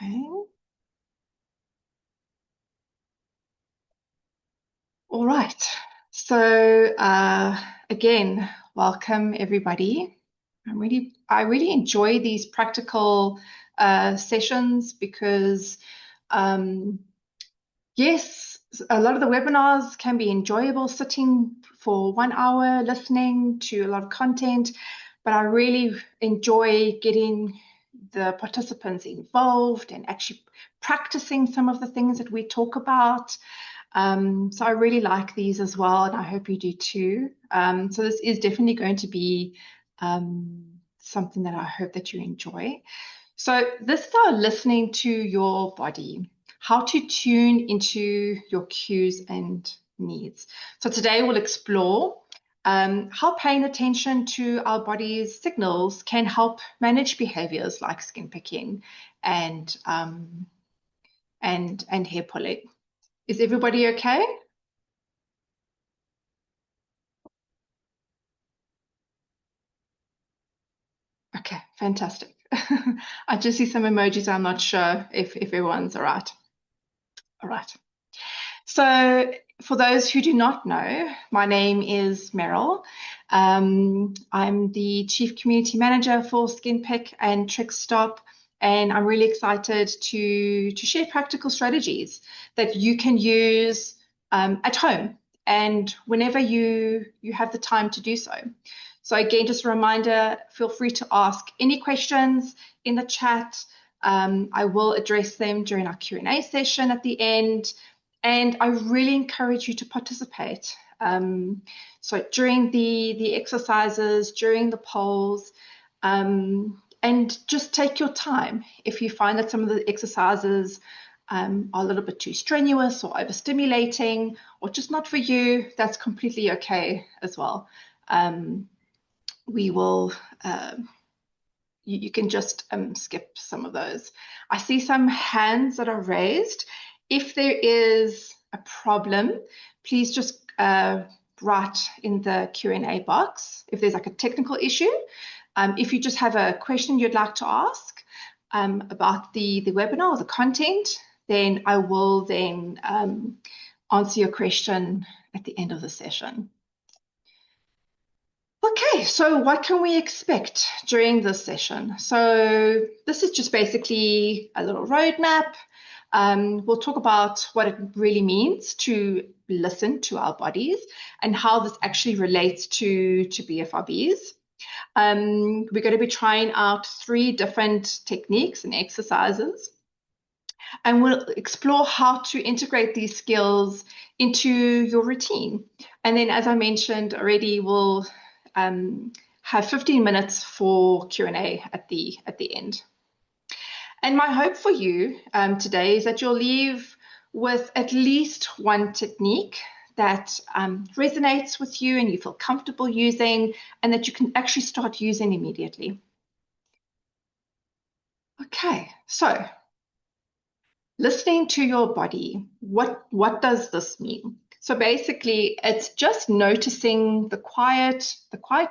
Okay. All right. So again, welcome everybody. I really enjoy these practical sessions because yes, a lot of the webinars can be enjoyable sitting for 1 hour listening to a lot of content, but I really enjoy getting the participants involved and actually practicing some of the things that we talk about. So I really like these as well, and I hope you do too. So this is definitely going to be something that I hope that you enjoy. So this is our listening to your body, how to tune into your cues and needs. So today we'll explore how paying attention to our body's signals can help manage behaviors like skin picking and hair pulling. Is everybody okay? Okay, fantastic. I just see some emojis. I'm not sure if everyone's all right. All right. So for those who do not know, my name is Meryl. I'm the Chief Community Manager for SkinPick and TrichStop, and I'm really excited to share practical strategies that you can use at home and whenever you have the time to do so. So again, just a reminder, feel free to ask any questions in the chat. I will address them during our Q&A session at the end. And I really encourage you to participate. So during the exercises, during the polls, and just take your time. If you find that some of the exercises are a little bit too strenuous or overstimulating or just not for you, that's completely okay as well. We will, you can just skip some of those. I see some hands that are raised. If there is a problem, please just write in the Q&A box if there's like a technical issue. If you just have a question you'd like to ask about the webinar or the content, then I will then answer your question at the end of the session. Okay, so what can we expect during this session? So this is just basically a little roadmap. We'll talk about what it really means to listen to our bodies and how this actually relates to BFRBs. We're going to be trying out 3 different techniques and exercises. And we'll explore how to integrate these skills into your routine. And then, as I mentioned already, we'll have 15 minutes for Q&A at the end. And my hope for you today is that you'll leave with at least one technique that resonates with you and you feel comfortable using and that you can actually start using immediately. Okay, so listening to your body, what does this mean? So basically, it's just noticing the quiet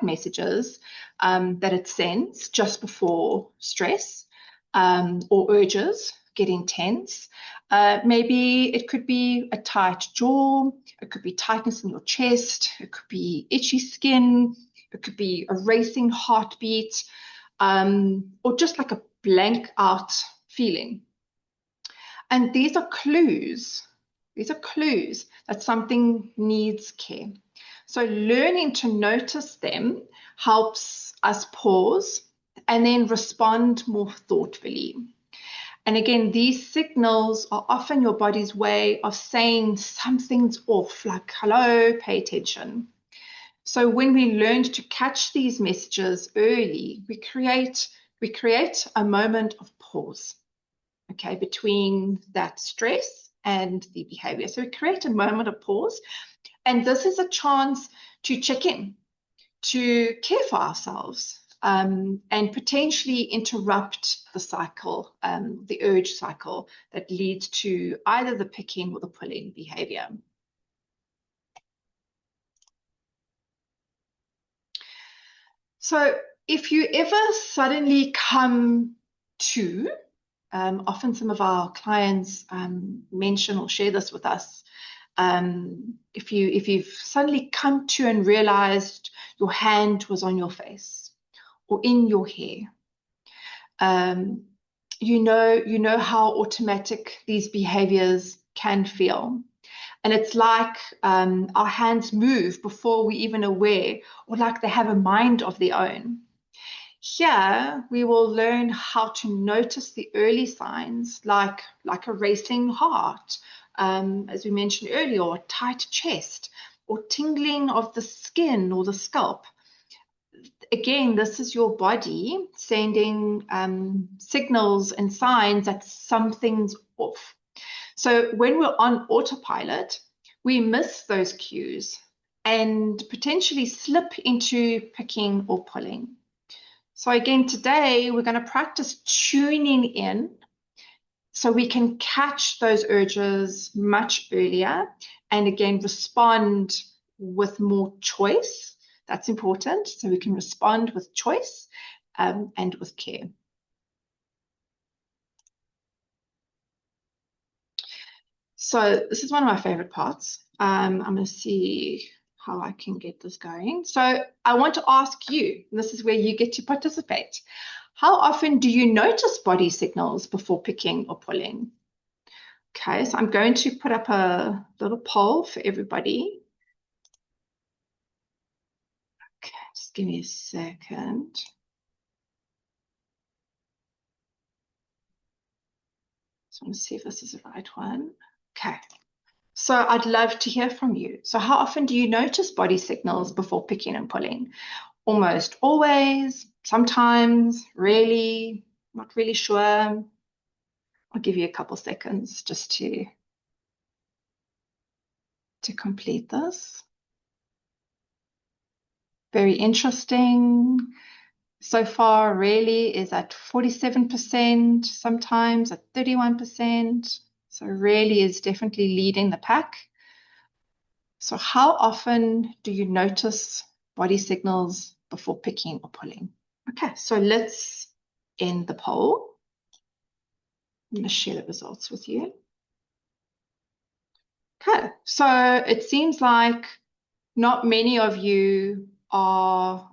messages that it sends just before stress or urges get intense. Maybe it could be a tight jaw, it could be tightness in your chest, it could be itchy skin, it could be a racing heartbeat, or just like a blank out feeling. And these are clues. These are clues that something needs care. So learning to notice them helps us pause and then respond more thoughtfully. And again, these signals are often your body's way of saying something's off, like, hello, pay attention. So when we learn to catch these messages early, we create a moment of pause. Okay, between that stress and the behavior. So we create a moment of pause, and this is a chance to check in, to care for ourselves, and potentially interrupt the cycle, the urge cycle that leads to either the picking or the pulling behavior. So if you ever suddenly come to often some of our clients mention or share this with us. If you've suddenly come to and realized your hand was on your face or in your hair, you know how automatic these behaviors can feel. And it's like our hands move before we're even aware, or like they have a mind of their own. Here, we will learn how to notice the early signs, like a racing heart, as we mentioned earlier, or tight chest, or tingling of the skin or the scalp. Again, this is your body sending signals and signs that something's off. So when we're on autopilot, we miss those cues and potentially slip into picking or pulling. So again, today we're going to practice tuning in so we can catch those urges much earlier and again respond with more choice. That's important. So we can respond with choice and with care. So this is one of my favorite parts. I'm going to see how I can get this going. So I want to ask you, and this is where you get to participate. How often do you notice body signals before picking or pulling? Okay, so I'm going to put up a little poll for everybody. Okay, just give me a second. So I want to see if this is the right one. Okay, so I'd love to hear from you. So how often do you notice body signals before picking and pulling? Almost always, sometimes, really, not really sure. I'll give you a couple seconds just to complete this. Very interesting. So far, really is at 47%, sometimes at 31%. So really is definitely leading the pack. So how often do you notice body signals before picking or pulling? Okay, so let's end the poll. I'm going to share the results with you. Okay, so it seems like not many of you are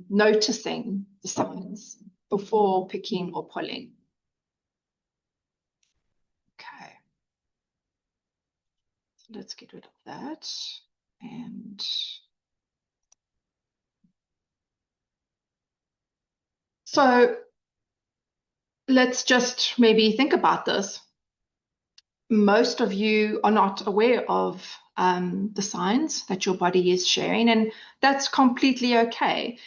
noticing the signs before picking or pulling. Okay, so let's get rid of that. And so let's just maybe think about this. Most of you are not aware of the signs that your body is sharing, and that's completely okay.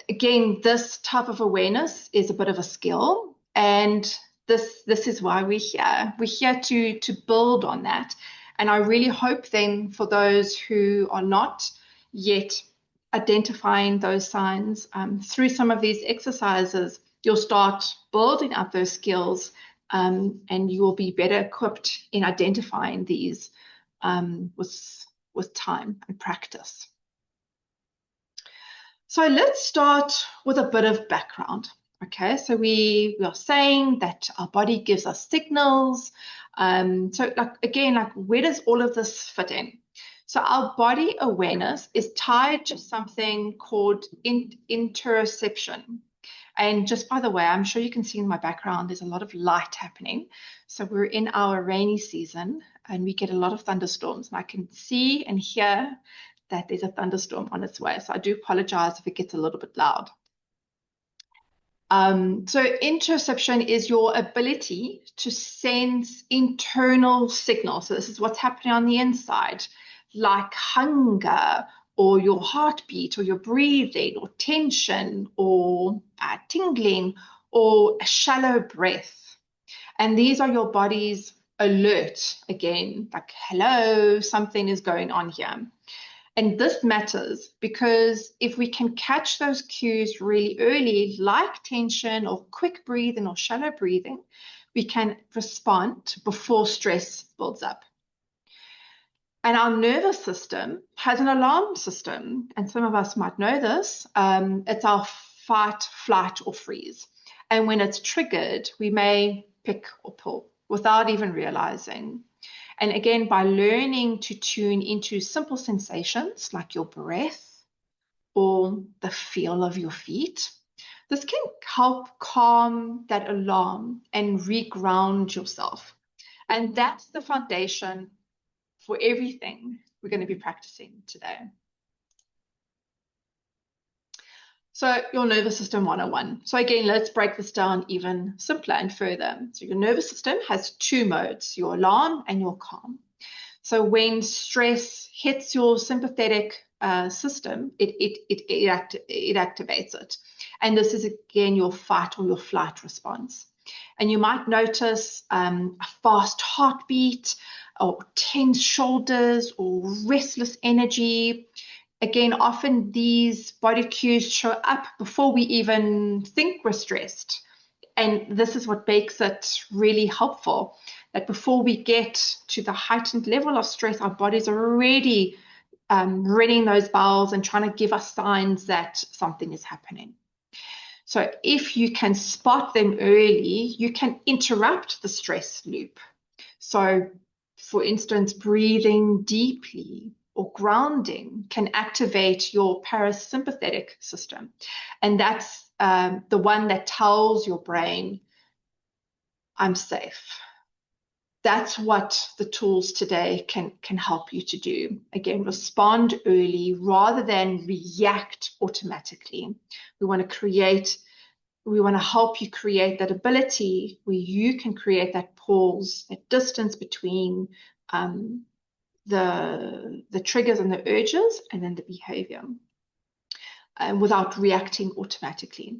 Again, this type of awareness is a bit of a skill, and this is why we're here. We're here to build on that. And I really hope then for those who are not yet identifying those signs through some of these exercises, you'll start building up those skills and you will be better equipped in identifying these with time and practice. So let's start with a bit of background. Okay, so we are saying that our body gives us signals. So like where does all of this fit in? So our body awareness is tied to something called interoception. And just by the way, I'm sure you can see in my background, there's a lot of light happening. So we're in our rainy season and we get a lot of thunderstorms. And I can see and hear that there's a thunderstorm on its way. So I do apologize if it gets a little bit loud. So interoception is your ability to sense internal signals. So this is what's happening on the inside, like hunger, or your heartbeat, or your breathing, or tension, or tingling, or a shallow breath. And these are your body's alert, again, like, hello, something is going on here. And this matters because if we can catch those cues really early, like tension or quick breathing or shallow breathing, we can respond before stress builds up. And our nervous system has an alarm system, and some of us might know this. It's our fight, flight, or freeze. And when it's triggered, we may pick or pull without even realizing. And again, by learning to tune into simple sensations like your breath or the feel of your feet, this can help calm that alarm and reground yourself. And that's the foundation for everything we're going to be practicing today. So your nervous system 101. So again, let's break this down even simpler and further. So your nervous system has two modes, your alarm and your calm. So when stress hits your sympathetic system, it activates it. And this is again your fight or your flight response. And you might notice a fast heartbeat or tense shoulders or restless energy. Again, often these body cues show up before we even think we're stressed. And this is what makes it really helpful, that before we get to the heightened level of stress, our bodies are already ringing those bells and trying to give us signs that something is happening. So if you can spot them early, you can interrupt the stress loop. So for instance, breathing deeply or grounding can activate your parasympathetic system. And that's the one that tells your brain, I'm safe. That's what the tools today can help you to do. Again, respond early rather than react automatically. We want to help you create that ability where you can create that pause, that distance between the triggers and the urges and then the behavior without reacting automatically.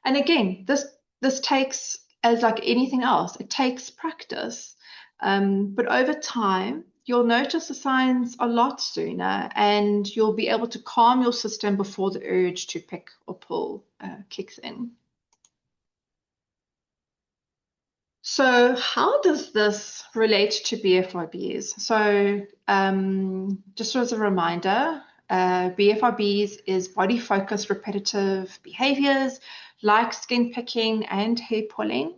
And again, this takes, as like anything else, it takes practice. But over time, you'll notice the signs a lot sooner and you'll be able to calm your system before the urge to pick or pull kicks in. So how does this relate to BFRBs? So just as a reminder, BFRBs is body-focused repetitive behaviors like skin picking and hair pulling.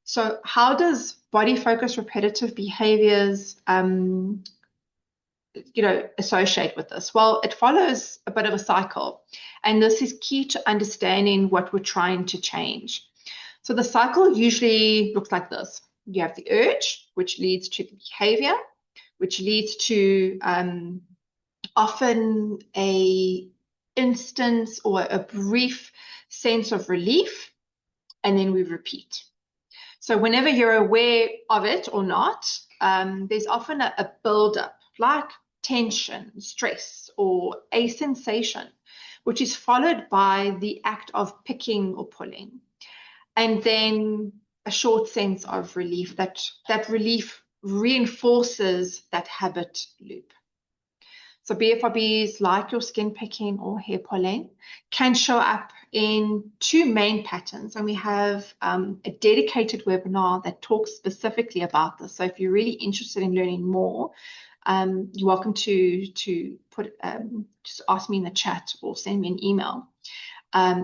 So how does body-focused repetitive behaviors associate with this? Well, it follows a bit of a cycle, and this is key to understanding what we're trying to change. So the cycle usually looks like this. You have the urge, which leads to the behavior, which leads to often a instance or a brief sense of relief, and then we repeat. So whenever you're aware of it or not, there's often a build-up, like tension, stress, or a sensation, which is followed by the act of picking or pulling. And then a short sense of relief. That relief reinforces that habit loop. So BFRBs, like your skin picking or hair pulling, can show up in two main patterns. And we have a dedicated webinar that talks specifically about this. So if you're really interested in learning more, you're welcome to put just ask me in the chat or send me an email.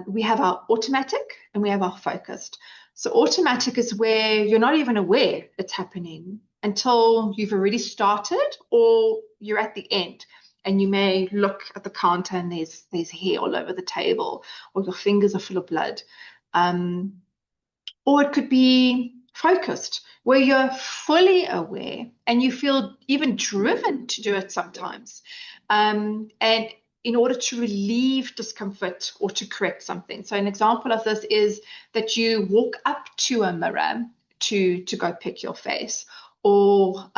We have our automatic and we have our focused. So automatic is where you're not even aware it's happening until you've already started or you're at the end. And you may look at the counter and there's hair all over the table, or your fingers are full of blood. Or it could be focused, where you're fully aware and you feel even driven to do it sometimes. And in order to relieve discomfort or to correct something. So an example of this is that you walk up to a mirror to go pick your face, or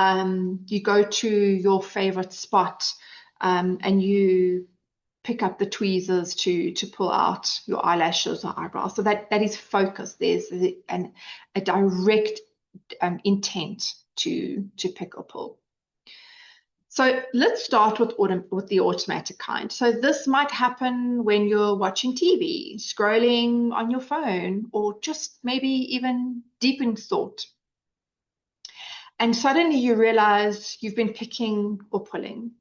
you go to your favorite spot and you pick up the tweezers to pull out your eyelashes or eyebrows. So that is focus. There's a direct intent to pick or pull. So let's start with the automatic kind. So this might happen when you're watching TV, scrolling on your phone, or just maybe even deep in thought. And suddenly you realize you've been picking or pulling.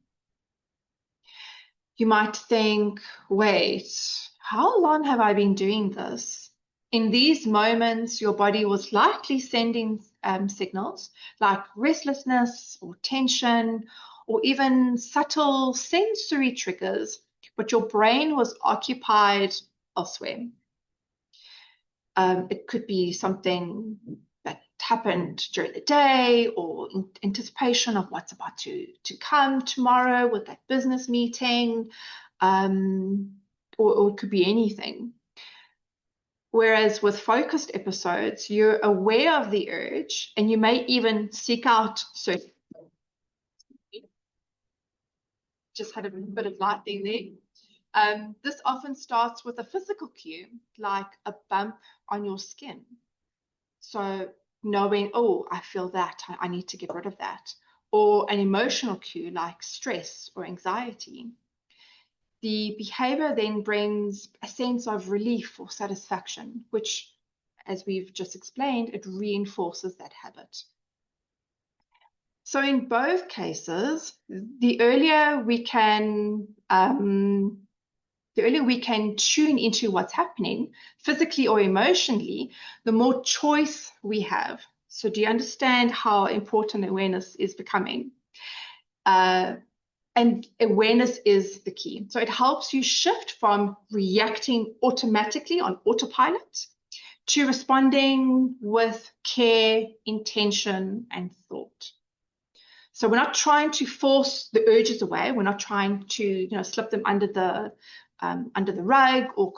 You might think, wait, how long have I been doing this? In these moments, your body was likely sending signals like restlessness or tension, or even subtle sensory triggers, but your brain was occupied elsewhere. It could be something that happened during the day, or in anticipation of what's about to come tomorrow with that business meeting, or it could be anything. Whereas with focused episodes, you're aware of the urge and you may even seek out certain. Just had a bit of lightning there. This often starts with a physical cue, like a bump on your skin. So knowing, oh, I feel that, I need to get rid of that. Or an emotional cue like stress or anxiety. The behavior then brings a sense of relief or satisfaction, which, as we've just explained, it reinforces that habit. So in both cases, the earlier we can tune into what's happening physically or emotionally, the more choice we have. So do you understand how important awareness is becoming? And awareness is the key. So it helps you shift from reacting automatically on autopilot to responding with care, intention, and thought. So we're not trying to force the urges away. We're not trying to, slip them under the rug, or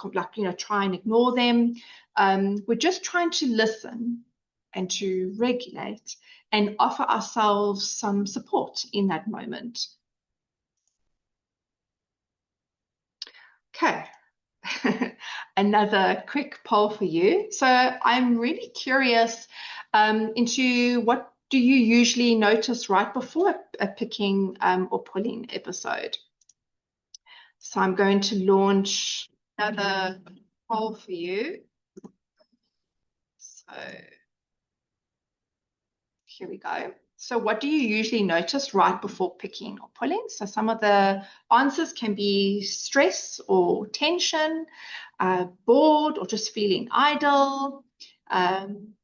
try and ignore them. We're just trying to listen and to regulate and offer ourselves some support in that moment. Okay, another quick poll for you. So I'm really curious into what do you usually notice right before a picking or pulling episode? So I'm going to launch another poll for you. So here we go. So what do you usually notice right before picking or pulling? So some of the answers can be stress or tension, bored or just feeling idle,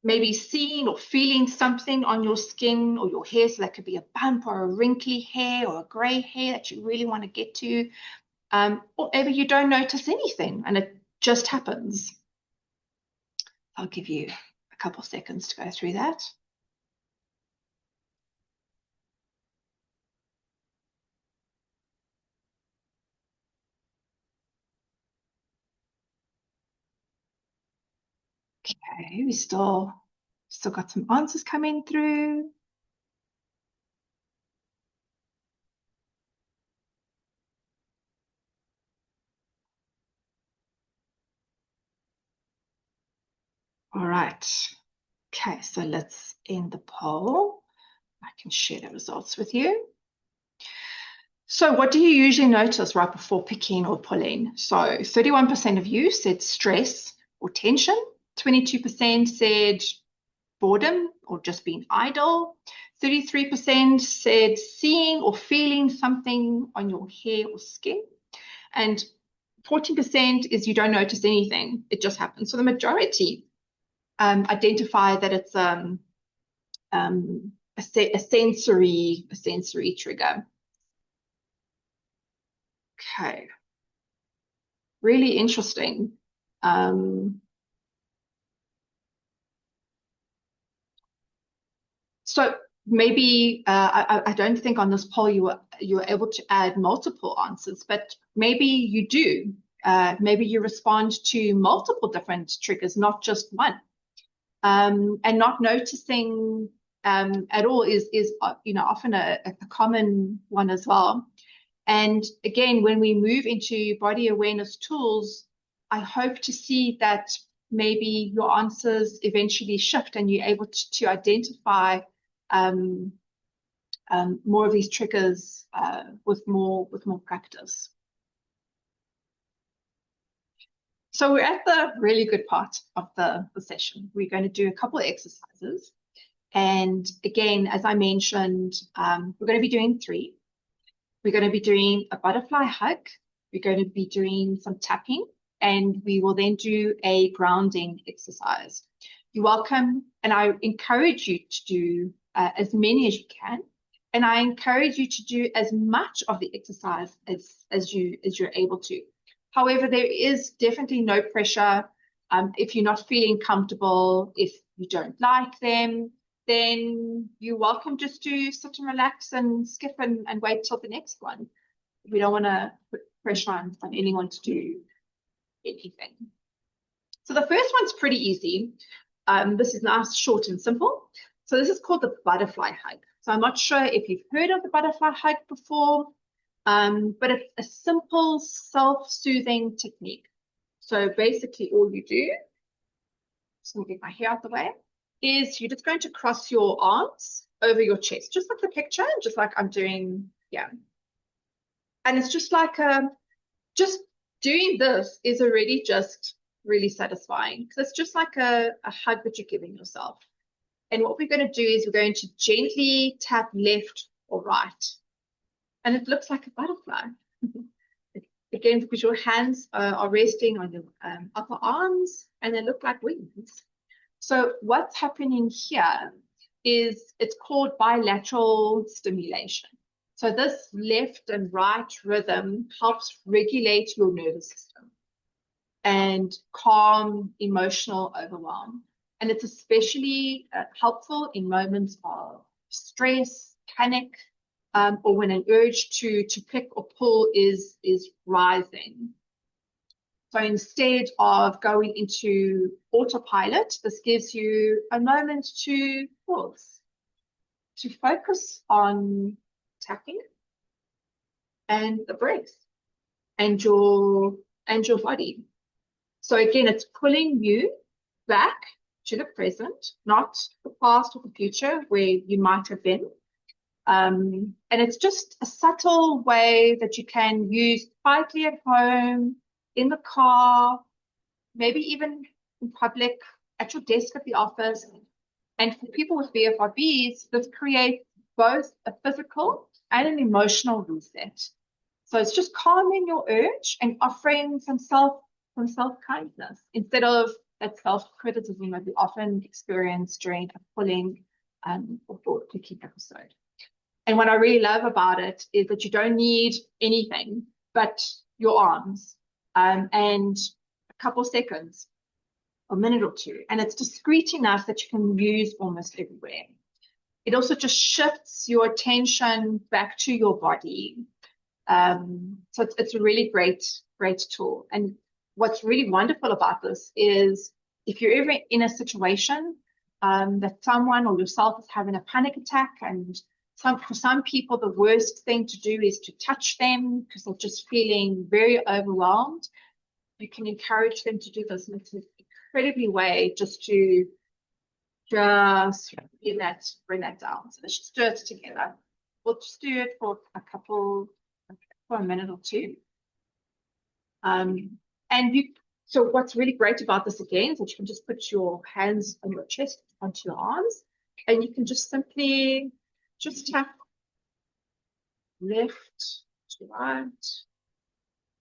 maybe seeing or feeling something on your skin or your hair. So that could be a bump or a wrinkly hair or a gray hair that you really want to get to. Or maybe you don't notice anything and it just happens. I'll give you a couple seconds to go through that. Okay, we still got some answers coming through. All right. Okay, so let's end the poll. I can share the results with you. So what do you usually notice right before picking or pulling? So 31% of you said stress or tension. 22% said boredom or just being idle. 33% said seeing or feeling something on your hair or skin. And 14% is you don't notice anything. It just happens. So the majority identify that it's a sensory trigger. Okay, really interesting. So maybe I don't think on this poll you were able to add multiple answers, but maybe you do. Maybe you respond to multiple different triggers, not just one. And not noticing at all is often a common one as well. And again, when we move into body awareness tools, I hope to see that maybe your answers eventually shift and you're able to identify more of these triggers with more practice. So we're at the really good part of the session. We're going to do a couple of exercises. And again, as I mentioned, we're going to be doing 3. We're going to be doing a butterfly hug. We're going to be doing some tapping and we will then do a grounding exercise. You're welcome, and I encourage you to do as many as you can, and I encourage you to do as much of the exercise as you're able to. However, there is definitely no pressure. If you're not feeling comfortable, if you don't like them, then you're welcome just to sit and relax and skip and wait till the next one. We don't want to put pressure on anyone to do anything. So the first one's pretty easy. This is nice, short and simple. So this is called the butterfly hug. So I'm not sure if you've heard of the butterfly hug before, but it's a simple self-soothing technique. So basically all you do, just gonna get my hair out the way, is you're just going to cross your arms over your chest, just like the picture, just like I'm doing, yeah. And it's just like just doing this is already just really satisfying, because it's just like a hug that you're giving yourself. And what we're going to do is we're going to gently tap left or right. And it looks like a butterfly. Again, because your hands are resting on your upper arms and they look like wings. So what's happening here is it's called bilateral stimulation. So this left and right rhythm helps regulate your nervous system and calm emotional overwhelm. And it's especially helpful in moments of stress, panic, or when an urge to pick or pull is rising. So instead of going into autopilot, this gives you a moment to pause, to focus on tapping and the breath and your body. So again, it's pulling you back to the present, not the past or the future where you might have been. And it's just a subtle way that you can use quietly at home, in the car, maybe even in public, at your desk at the office. And for people with BFRBs, this creates both a physical and an emotional reset. So it's just calming your urge and offering some self-kindness instead of that self-criticism that we often experience during a pulling or thought-picking episode. And what I really love about it is that you don't need anything but your arms and a couple seconds, a minute or two. And it's discreet enough that you can use almost everywhere. It also just shifts your attention back to your body. So it's a really great tool. And what's really wonderful about this is if you're ever in a situation that someone or yourself is having a panic attack, and for some people, the worst thing to do is to touch them because they're just feeling very overwhelmed. You can encourage them to do this, and it's an incredibly way just to bring that down. So let's just do it together. We'll just do it for a minute or two. So what's really great about this again is that you can just put your hands on your chest, onto your arms, and you can just simply just tap left to right.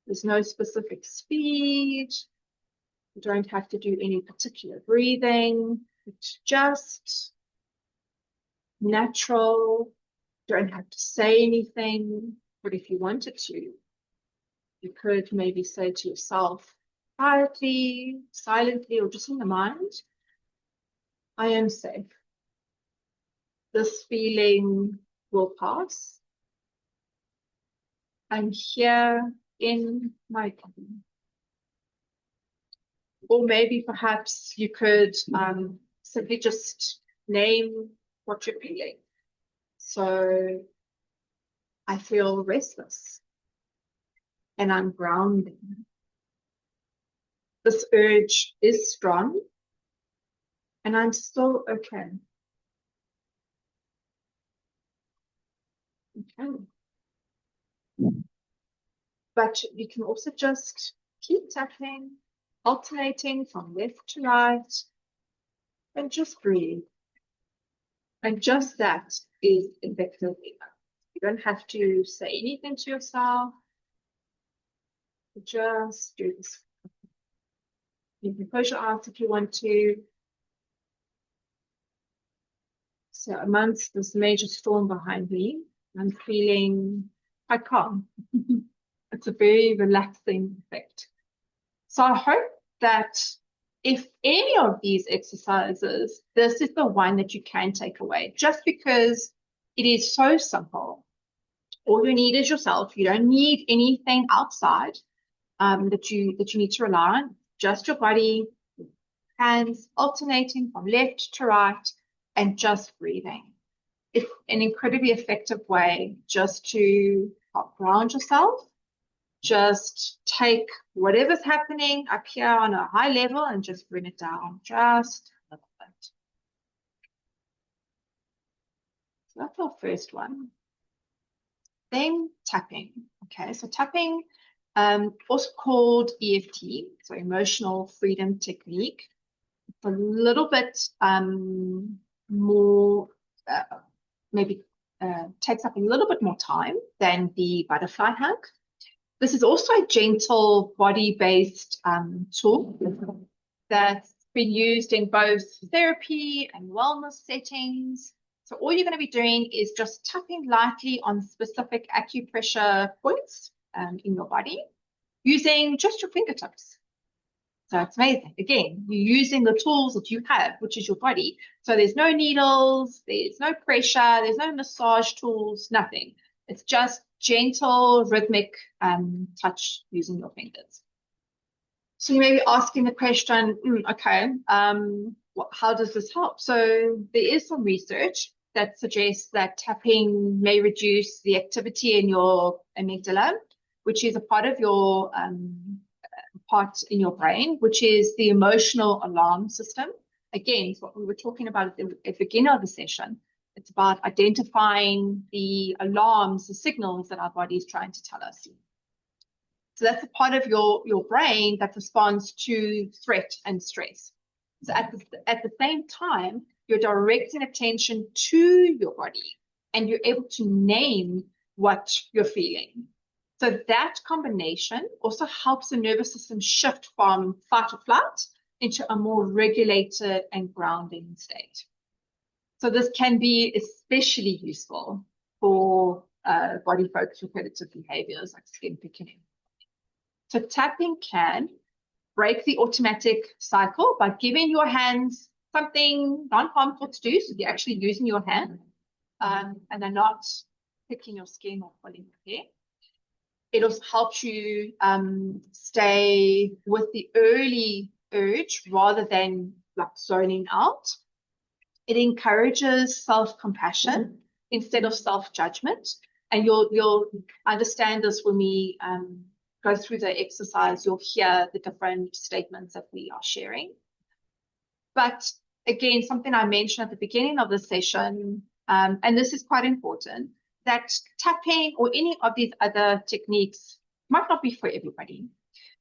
There's no specific speed. You don't have to do any particular breathing. It's just natural. You don't have to say anything, but if you wanted to, you could maybe say to yourself, quietly, silently, or just in the mind, I am safe. This feeling will pass. I'm here in my body. Or maybe perhaps you could simply just name what you're feeling. So I feel restless and I'm grounding. This urge is strong and I'm still okay. Okay. But you can also just keep tapping, alternating from left to right, and just breathe. And just that is effective enough. You don't have to say anything to yourself. Just do this. You can close your eyes if you want to. So amongst this major storm behind me, I'm feeling quite calm. It's a very relaxing effect. So I hope that if any of these exercises, this is the one that you can take away, just because it is so simple. All you need is yourself. You don't need anything outside that you need to rely on. Just your body, hands alternating from left to right, and just breathing. It's an incredibly effective way just to help ground yourself. Just take whatever's happening up here on a high level and just bring it down just a little bit. So that's our first one. Then tapping. Okay, so tapping, also called EFT, so emotional freedom technique. It's a little bit more, maybe takes up a little bit more time than the butterfly hug. This is also a gentle body-based tool that's been used in both therapy and wellness settings. So all you're going to be doing is just tapping lightly on specific acupressure points in your body using just your fingertips. So it's amazing. Again, you're using the tools that you have, which is your body. So there's no needles, there's no pressure, there's no massage tools, nothing. It's just gentle, rhythmic touch using your fingers. So you may be asking the question, okay, how does this help? So there is some research that suggests that tapping may reduce the activity in your amygdala, which is a part of your part in your brain, which is the emotional alarm system. Again, it's what we were talking about at the beginning of the session. It's about identifying the alarms, the signals that our body is trying to tell us. So that's a part of your brain that responds to threat and stress. So at the same time, you're directing attention to your body and you're able to name what you're feeling. So that combination also helps the nervous system shift from fight or flight into a more regulated and grounding state. So this can be especially useful for body-focused repetitive behaviors like skin picking. So tapping can break the automatic cycle by giving your hands something non-harmful to do. So you're actually using your hand and they're not picking your skin or pulling your hair. It also helps you stay with the early urge rather than like zoning out. It encourages self-compassion instead of self-judgment. And you'll understand this when we go through the exercise. You'll hear the different statements that we are sharing. But again, something I mentioned at the beginning of the session, and this is quite important, that tapping or any of these other techniques might not be for everybody.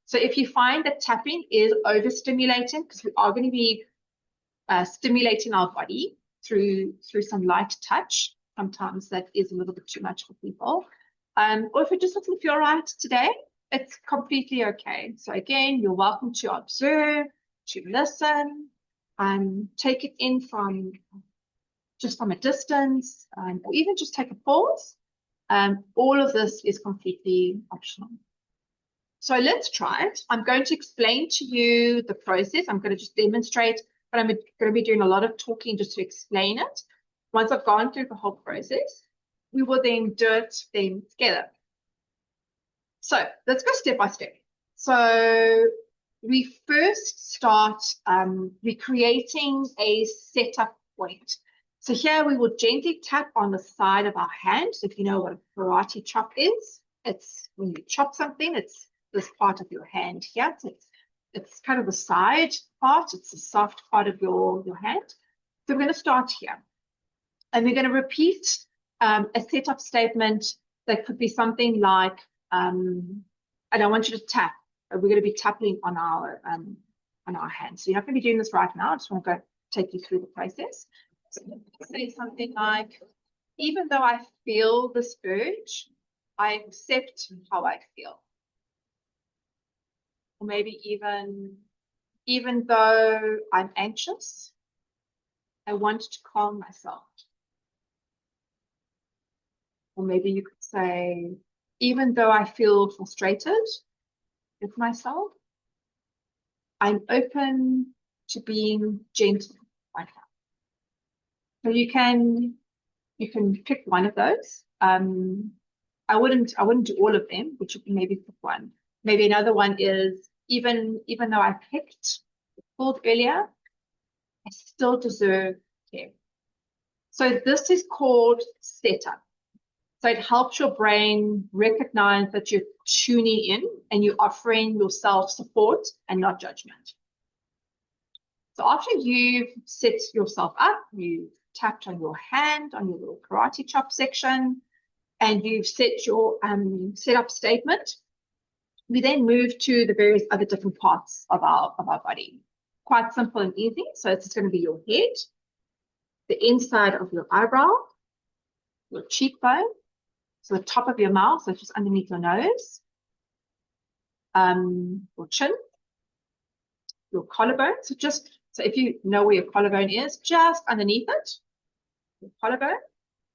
So if you find that tapping is overstimulating, because we are going to be stimulating our body through some light touch, sometimes that is a little bit too much for people. Or if it just doesn't feel right today, it's completely okay. So again, you're welcome to observe, to listen, take it in from a distance, or even just take a pause. All of this is completely optional. So let's try it. I'm going to explain to you the process. I'm going to just demonstrate, but I'm going to be doing a lot of talking just to explain it. Once I've gone through the whole process, we will then do it then together. So let's go step by step. So we first start recreating a setup point. So here we will gently tap on the side of our hand. So if you know what a karate chop is, it's when you chop something, it's this part of your hand here. So it's kind of the side part. It's the soft part of your hand. So we're going to start here. And we're going to repeat a setup statement that could be something like, and I want you to tap. We're going to be tapping on our hands. So you're not going to be doing this right now. I just want to go take you through the process. So say something like, even though I feel this urge, I accept how I feel. Or maybe even, even though I'm anxious, I want to calm myself. Or maybe you could say, even though I feel frustrated with myself, I'm open to being gentle right now. So you can pick one of those. I wouldn't do all of them, but you can maybe pick one. Maybe another one is even though I picked pulled earlier, I still deserve care. So this is called setup. So it helps your brain recognize that you're tuning in and you're offering yourself support and not judgment. So after you've set yourself up, you've tapped on your hand on your little karate chop section, and you've set your setup statement, we then move to the various other different parts of our body. Quite simple and easy. So it's just going to be your head, the inside of your eyebrow, your cheekbone, so the top of your mouth, so just underneath your nose, your chin, your collarbone. So if you know where your collarbone is, just underneath it, your collarbone,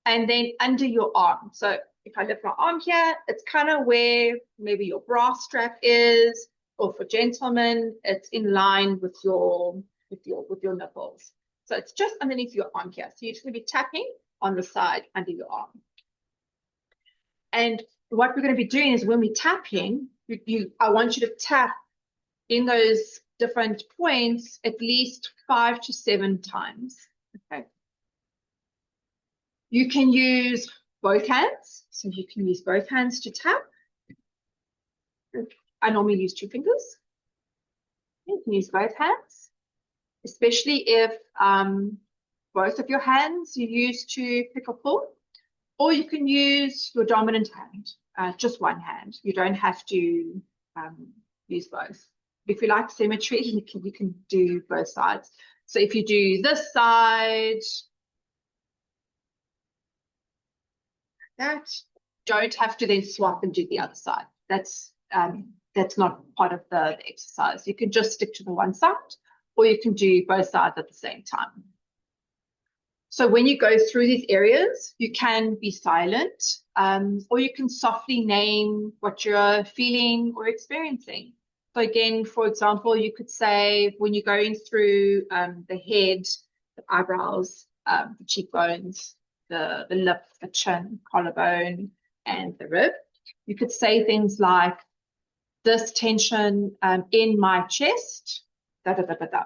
and then under your arm. So if I lift my arm here, it's kind of where maybe your bra strap is, or for gentlemen, it's in line with your nipples. So it's just underneath your arm here. So you're just going to be tapping on the side under your arm. And what we're going to be doing is when we're tapping, I want you to tap in those different points at least 5 to 7 times. Okay. You can use both hands. So you can use both hands to tap. I normally use 2 fingers. You can use both hands, especially if both of your hands you use to pick or pull, or you can use your dominant hand, just one hand. You don't have to use both. If you like symmetry, you can do both sides. So if you do this side, that, don't have to then swap and do the other side. That's not part of the exercise. You can just stick to the one side, or you can do both sides at the same time. So when you go through these areas, you can be silent, or you can softly name what you're feeling or experiencing. So again, for example, you could say when you're going through the head, the eyebrows, the cheekbones, the lip, the chin, collarbone, and the rib, you could say things like, this tension in my chest, da da da da da.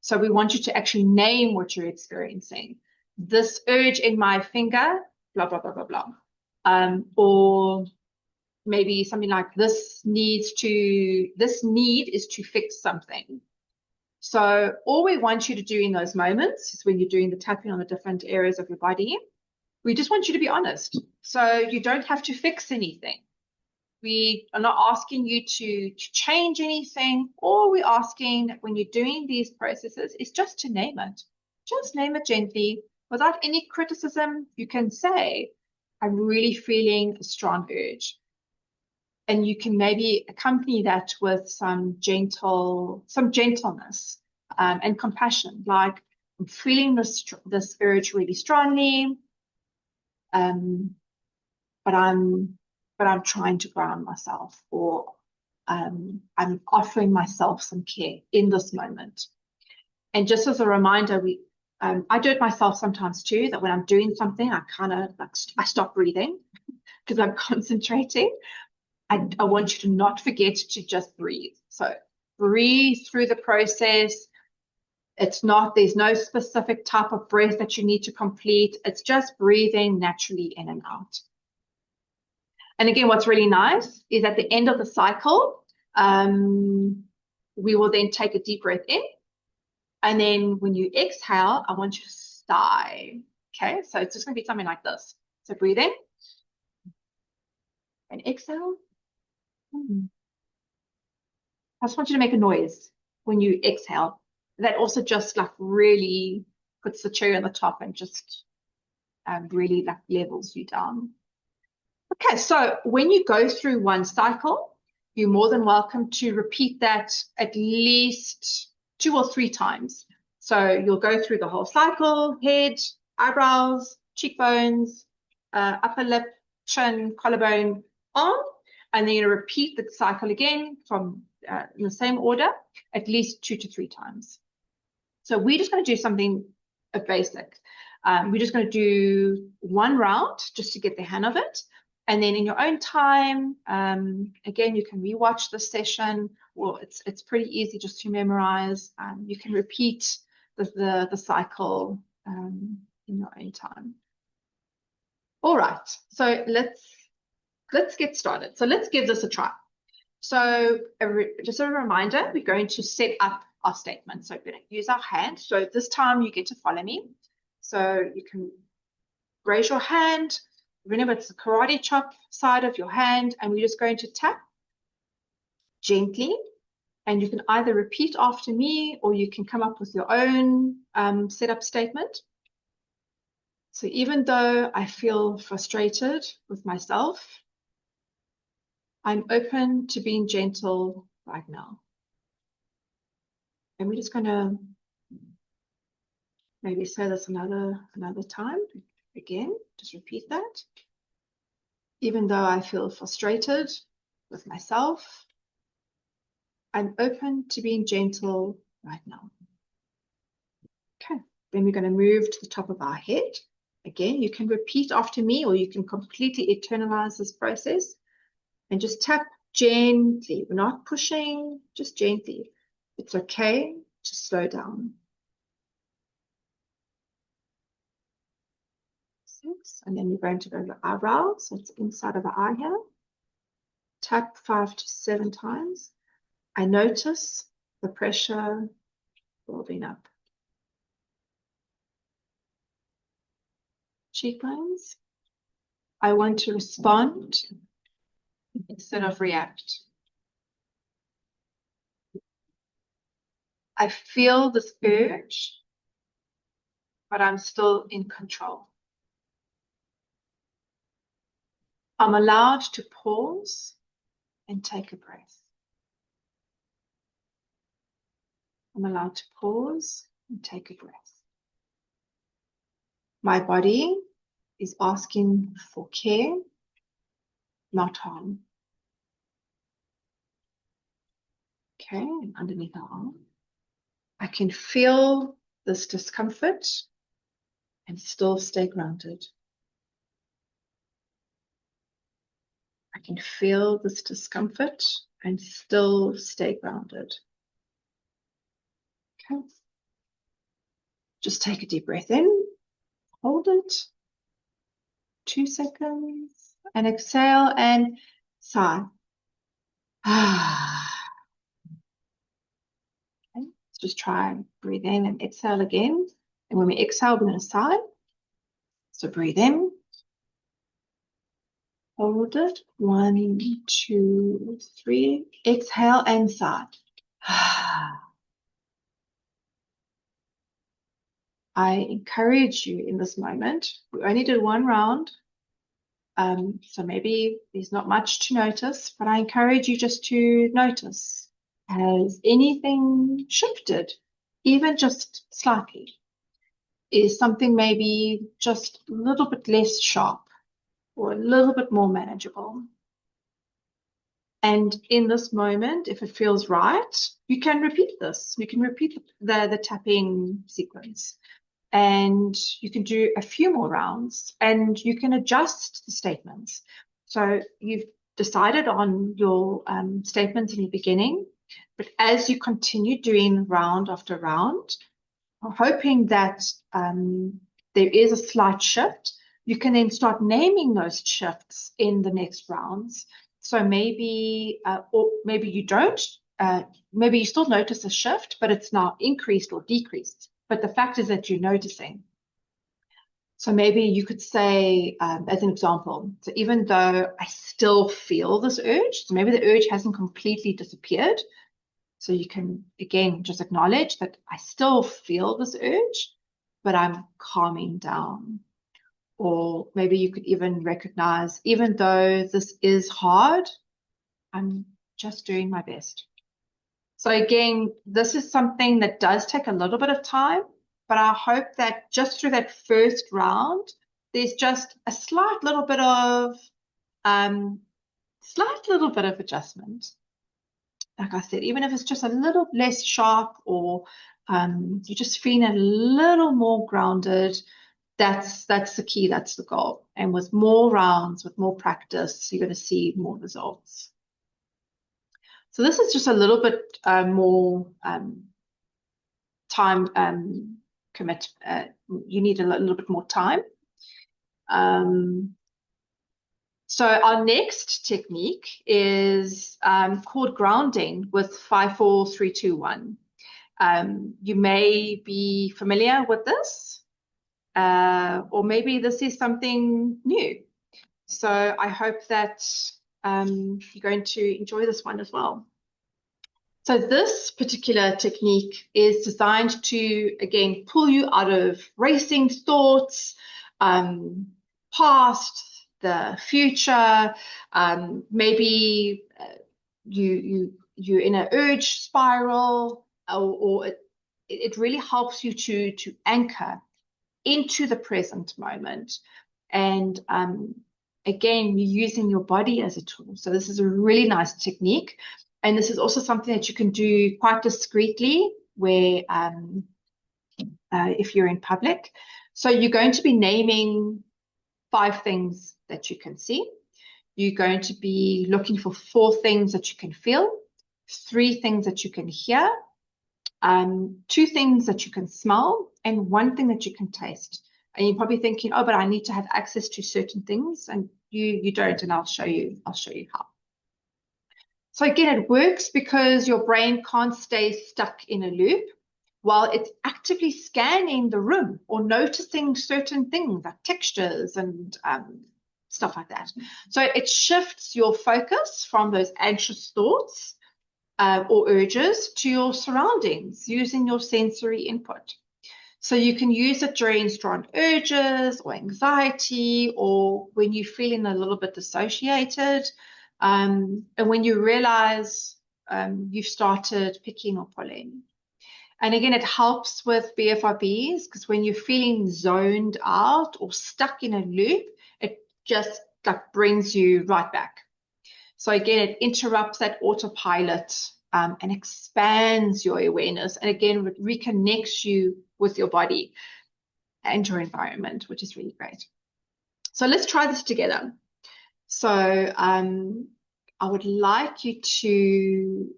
So we want you to actually name what you're experiencing. This urge in my finger, blah, blah, blah, blah, blah. Or maybe something like this need is to fix something. So all we want you to do in those moments is when you're doing the tapping on the different areas of your body, we just want you to be honest. So you don't have to fix anything. We are not asking you to change anything. All we're asking when you're doing these processes is just to name it. Just name it gently, without any criticism. You can say, I'm really feeling a strong urge. And you can maybe accompany that with some gentleness and compassion, like, I'm feeling this urge really strongly, but I'm trying to ground myself, or I'm offering myself some care in this moment. And just as a reminder, I do it myself sometimes too, that when I'm doing something, I kind of I stop breathing because I'm concentrating. I want you to not forget to just breathe. So breathe through the process. There's no specific type of breath that you need to complete. It's just breathing naturally in and out. And again, what's really nice is at the end of the cycle, we will then take a deep breath in. And then when you exhale, I want you to sigh. Okay, so it's just going to be something like this. So breathe in and exhale. I just want you to make a noise when you exhale. That also just like really puts the cherry on the top and just really like levels you down. Okay, so when you go through one cycle, you're more than welcome to repeat that at least 2 or 3 times. So you'll go through the whole cycle: head, eyebrows, cheekbones, upper lip, chin, collarbone, arm, and then you repeat the cycle again from in the same order, at least 2 to 3 times. So we're just going to do something basic. We're just going to do 1 round just to get the hang of it. And then in your own time, again, you can rewatch the session. Well, it's pretty easy just to memorize. You can repeat the cycle in your own time. All right, so let's get started. So let's give this a try. So just a reminder, we're going to set up our statement. So we're going to use our hand. So this time you get to follow me. So you can raise your hand. Remember, it's the karate chop side of your hand, and we're just going to tap gently. And you can either repeat after me, or you can come up with your own setup statement. So even though I feel frustrated with myself, I'm open to being gentle right now. And we're just going to maybe say this another time. Again, just repeat that. Even though I feel frustrated with myself, I'm open to being gentle right now. Okay, then we're going to move to the top of our head. Again, you can repeat after me, or you can completely internalize this process and just tap gently. We're not pushing, just gently. It's okay to slow down. 6, and then we're going to go to the eyebrows. So it's inside of the eye here. Tap 5 to 7 times. I notice the pressure building up. Cheekbones. I want to respond instead of react. I feel this urge, but I'm still in control. I'm allowed to pause and take a breath. I'm allowed to pause and take a breath. My body is asking for care, not harm. Okay, and underneath the arm. I can feel this discomfort and still stay grounded. I can feel this discomfort and still stay grounded. Okay. Just take a deep breath in, hold it, 2 seconds, and exhale and sigh. Okay. Let's just try and breathe in and exhale again. And when we exhale, we're going to sigh. So breathe in. Hold it. 1, 2, 3. Exhale and sigh. I encourage you in this moment. We only did 1 round. So maybe there's not much to notice, but I encourage you just to notice. Has anything shifted, even just slightly? Is something maybe just a little bit less sharp or a little bit more manageable? And in this moment, if it feels right, you can repeat this. You can repeat the tapping sequence. And you can do a few more rounds, and you can adjust the statements. So you've decided on your statements in the beginning, but as you continue doing round after round, hoping that there is a slight shift, you can then start naming those shifts in the next rounds. So maybe, or maybe you don't, maybe you still notice a shift, but it's now increased or decreased. But the fact is that you're noticing. So maybe you could say, as an example, so even though I still feel this urge, so maybe the urge hasn't completely disappeared. So you can, again, just acknowledge that I still feel this urge, but I'm calming down. Or maybe you could even recognize, even though this is hard, I'm just doing my best. So again, this is something that does take a little bit of time, but I hope that just through that first round, there's just a slight little bit of adjustment. Like I said, even if it's just a little less sharp, or you're just feeling a little more grounded, that's the key, that's the goal. And with more rounds, with more practice, you're going to see more results. So this is just a little bit more time commit. You need a little bit more time. So our next technique is called grounding with 5, 4, 3, 2, 1. You may be familiar with this, or maybe this is something new. So I hope that you're going to enjoy this one as well. So this particular technique is designed to, again, pull you out of racing thoughts, past, the future. Maybe you're in an urge spiral, or it really helps you to anchor into the present moment. And again, you're using your body as a tool. So this is a really nice technique. And this is also something that you can do quite discreetly, where if you're in public. So you're going to be naming 5 things that you can see. You're going to be looking for 4 things that you can feel, 3 things that you can hear, 2 things that you can smell, and 1 thing that you can taste. And you're probably thinking, oh, but I need to have access to certain things, and you don't, and I'll show you how. So again, it works because your brain can't stay stuck in a loop while it's actively scanning the room or noticing certain things like textures and stuff like that. So it shifts your focus from those anxious thoughts or urges to your surroundings using your sensory input. So you can use it during strong urges or anxiety, or when you're feeling a little bit dissociated, and when you realize you've started picking or pulling. And again, it helps with BFRBs, because when you're feeling zoned out or stuck in a loop, it just like brings you right back. So again, it interrupts that autopilot and expands your awareness. And again, it reconnects you with your body and your environment, which is really great. So let's try this together. So I would like you to,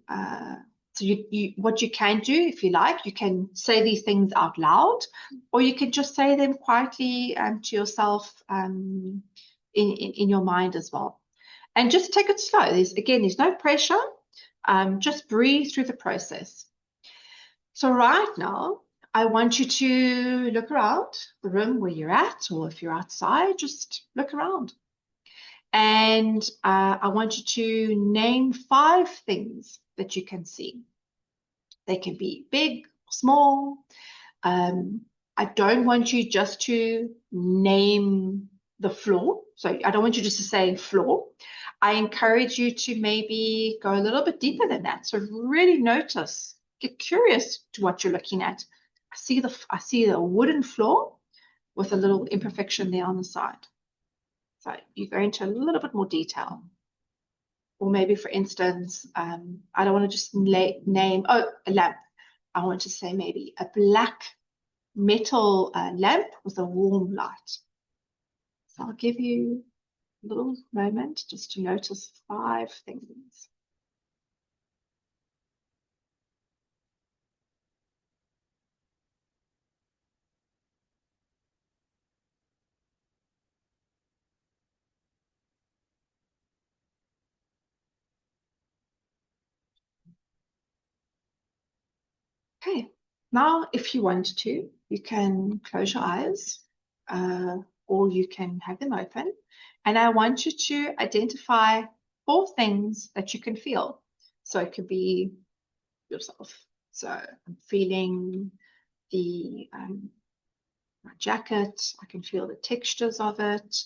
what you can do, if you like, you can say these things out loud, or you can just say them quietly to yourself in your mind as well. And just take it slow. There's no pressure. Just breathe through the process. So right now, I want you to look around the room where you're at, or if you're outside, just look around. And I want you to name 5 things that you can see. They can be big, small. I don't want you just to name the floor. So I don't want you just to say floor. I encourage you to maybe go a little bit deeper than that. So really notice, get curious to what you're looking at. I see the wooden floor with a little imperfection there on the side. So you go into a little bit more detail. Or maybe, for instance, I don't want to just name, a lamp. I want to say maybe a black metal lamp with a warm light. So I'll give you a little moment just to notice 5 things. Okay, now if you want to, you can close your eyes or you can have them open. And I want you to identify 4 things that you can feel. So it could be yourself. So I'm feeling my jacket. I can feel the textures of it.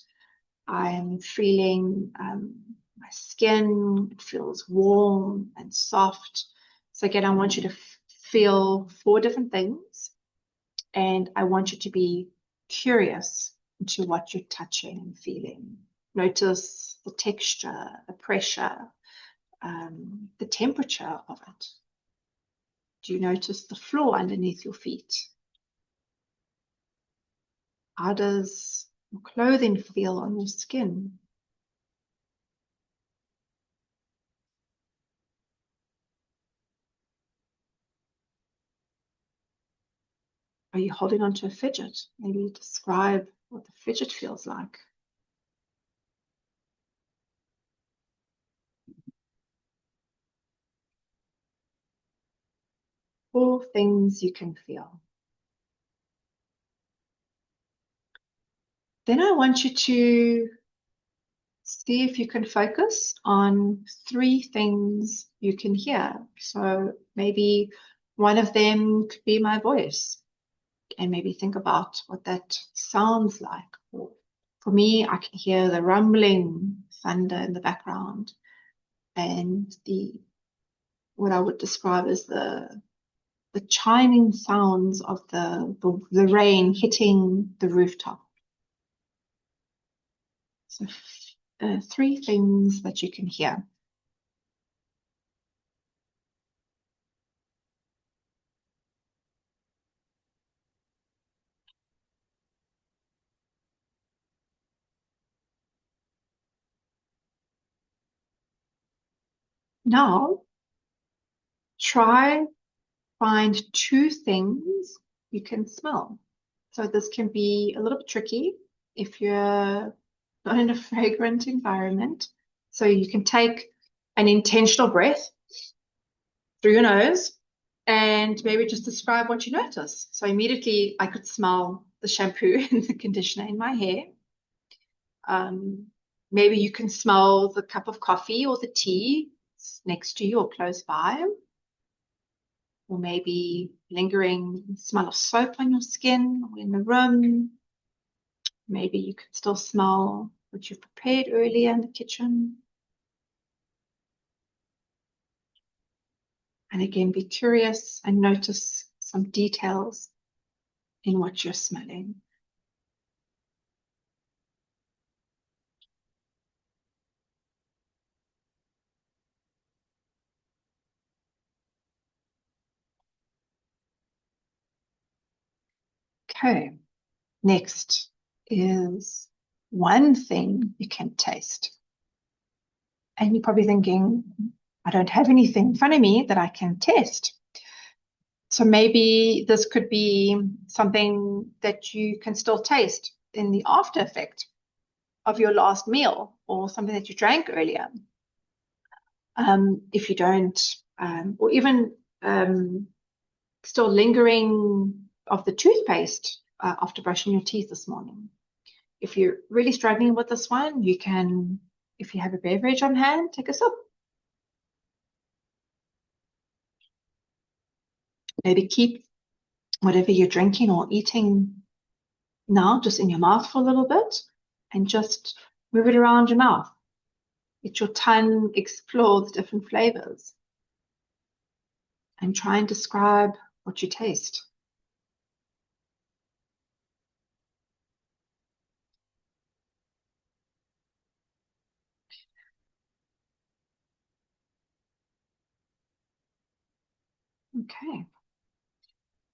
I'm feeling my skin. It feels warm and soft. So again, I want you to feel 4 different things, and I want you to be curious into what you're touching and feeling. Notice the texture, the pressure, the temperature of it. Do you notice the floor underneath your feet? How does your clothing feel on your skin? Are you holding on to a fidget? Maybe describe what the fidget feels like. All things you can feel. Then I want you to see if you can focus on 3 things you can hear. So maybe one of them could be my voice, and maybe think about what that sounds like. Or for me, I can hear the rumbling thunder in the background, and what I would describe as the chiming sounds of the rain hitting the rooftop. So 3 things that you can hear. Now, try find 2 things you can smell. So this can be a little bit tricky if you're not in a fragrant environment. So you can take an intentional breath through your nose and maybe just describe what you notice. So immediately I could smell the shampoo and the conditioner in my hair. Maybe you can smell the cup of coffee or the tea next to you or close by. Or maybe lingering smell of soap on your skin or in the room. Maybe you could still smell what you've prepared earlier in the kitchen. And again, be curious and notice some details in what you're smelling. Okay, next is one thing you can taste. And you're probably thinking, I don't have anything in front of me that I can taste. So maybe this could be something that you can still taste in the after effect of your last meal, or something that you drank earlier. If you don't, or even still lingering of the toothpaste after brushing your teeth this morning. If you're really struggling with this one, you can, if you have a beverage on hand, take a sip. Maybe keep whatever you're drinking or eating now just in your mouth for a little bit, and just move it around your mouth. Let your tongue explore the different flavors and try and describe what you taste. Okay.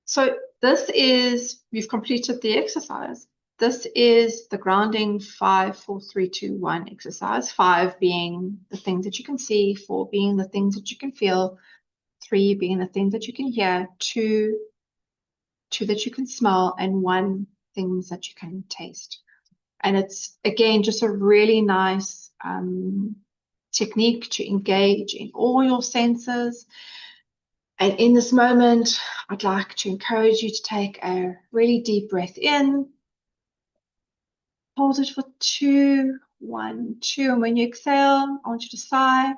So this is, you've completed the exercise. This is the grounding 5, 4, 3, 2, 1 exercise. 5 being the things that you can see, 4 being the things that you can feel, 3 being the things that you can hear, 2 that you can smell, and 1 things that you can taste. And it's, again, just a really nice technique to engage in all your senses. And in this moment, I'd like to encourage you to take a really deep breath in. Hold it for 2, 1, 2. And when you exhale, I want you to sigh.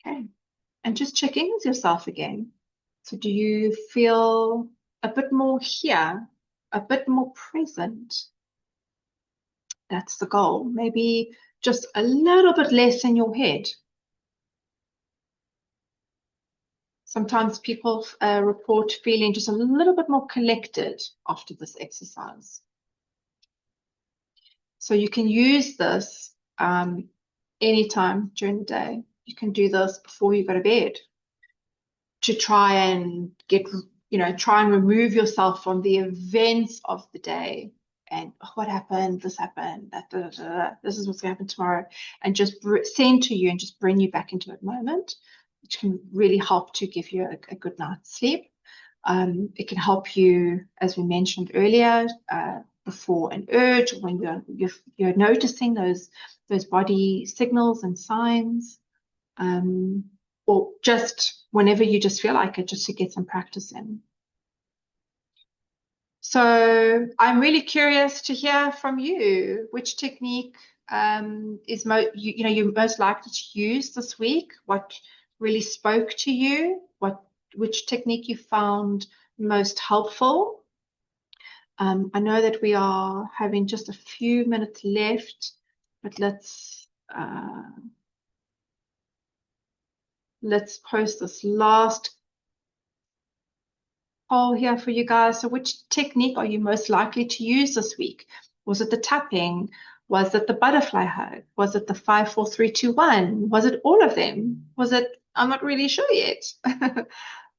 Okay. And just check in with yourself again. So do you feel a bit more here, a bit more present? That's the goal. Maybe just a little bit less in your head. Sometimes people report feeling just a little bit more collected after this exercise. So you can use this anytime during the day. You can do this before you go to bed to try and try and remove yourself from the events of the day. And what happened, this happened, this is what's going to happen tomorrow, and just center you and just bring you back into that moment, which can really help to give you a good night's sleep. It can help you, as we mentioned earlier, before an urge, when you're noticing those body signals and signs, or just whenever you just feel like it, just to get some practice in. So I'm really curious to hear from you, which technique is you're most likely to use this week, what really spoke to you, which technique you found most helpful. I know that we are having just a few minutes left, but let's post this last poll here for you guys. So which technique are you most likely to use this week? Was it the tapping? Was it the butterfly hug? Was it the 5, 4, 3, 2, 1? Was it all of them? Was it, I'm not really sure yet.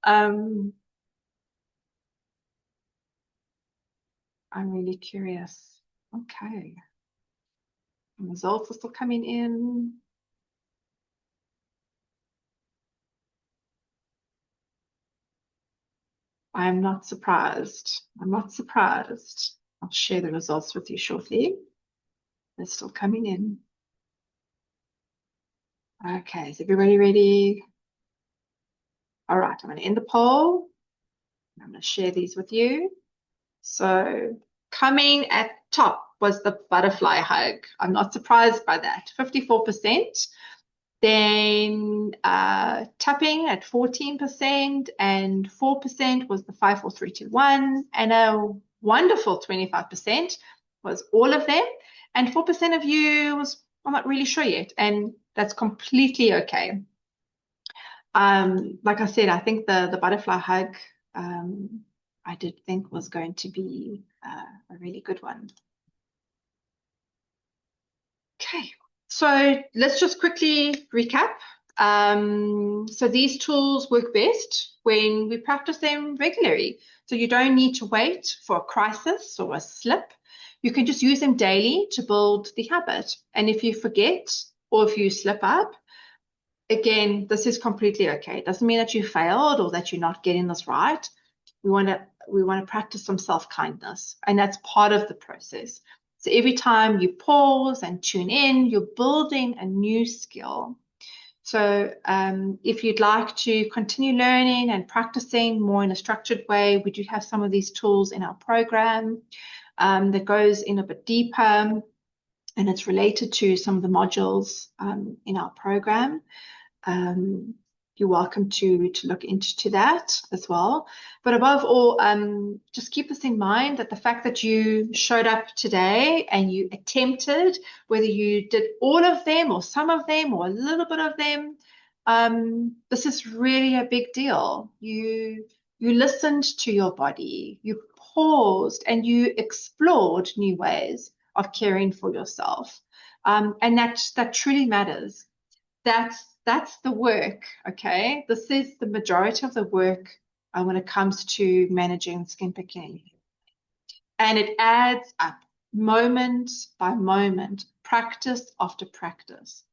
I'm really curious. Okay. The results are still coming in. I'm not surprised. I'm not surprised. I'll share the results with you shortly. They're still coming in. Okay, is everybody ready? All right, I'm going to end the poll. I'm going to share these with you. So coming at top was the butterfly hug. I'm not surprised by that, 54%. Then tapping at 14%, and 4% was the 5, 4, 3, 2, 1, and a wonderful 25% was all of them, and 4% of you was, I'm not really sure yet, and that's completely okay. Like I said, I think the butterfly hug I did think was going to be a really good one. Okay, so let's just quickly recap. So these tools work best when we practice them regularly. So you don't need to wait for a crisis or a slip. You can just use them daily to build the habit. And if you forget or if you slip up, again, this is completely okay. It doesn't mean that you failed or that you're not getting this right. We want to practice some self-kindness, and that's part of the process. So every time you pause and tune in, you're building a new skill. So if you'd like to continue learning and practicing more in a structured way, we do have some of these tools in our program that goes in a bit deeper, and it's related to some of the modules in our program. You're welcome to look into that as well. But above all, just keep this in mind, that the fact that you showed up today and you attempted, whether you did all of them or some of them or a little bit of them, this is really a big deal. You listened to your body, you paused, and you explored new ways of caring for yourself. And that truly matters. That's the work, okay? This is the majority of the work when it comes to managing skin picking. And it adds up moment by moment, practice after practice.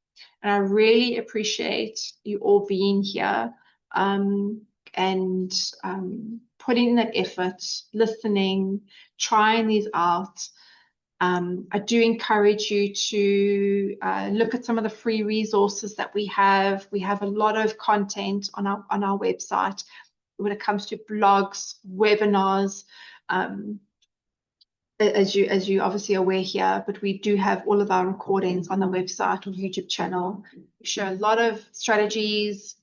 And I really appreciate you all being here and putting in that effort, listening, trying these out. I do encourage you to look at some of the free resources that we have. We have a lot of content on our website when it comes to blogs, webinars, as you obviously are aware here, but we do have all of our recordings on the website or YouTube channel. We share a lot of strategies,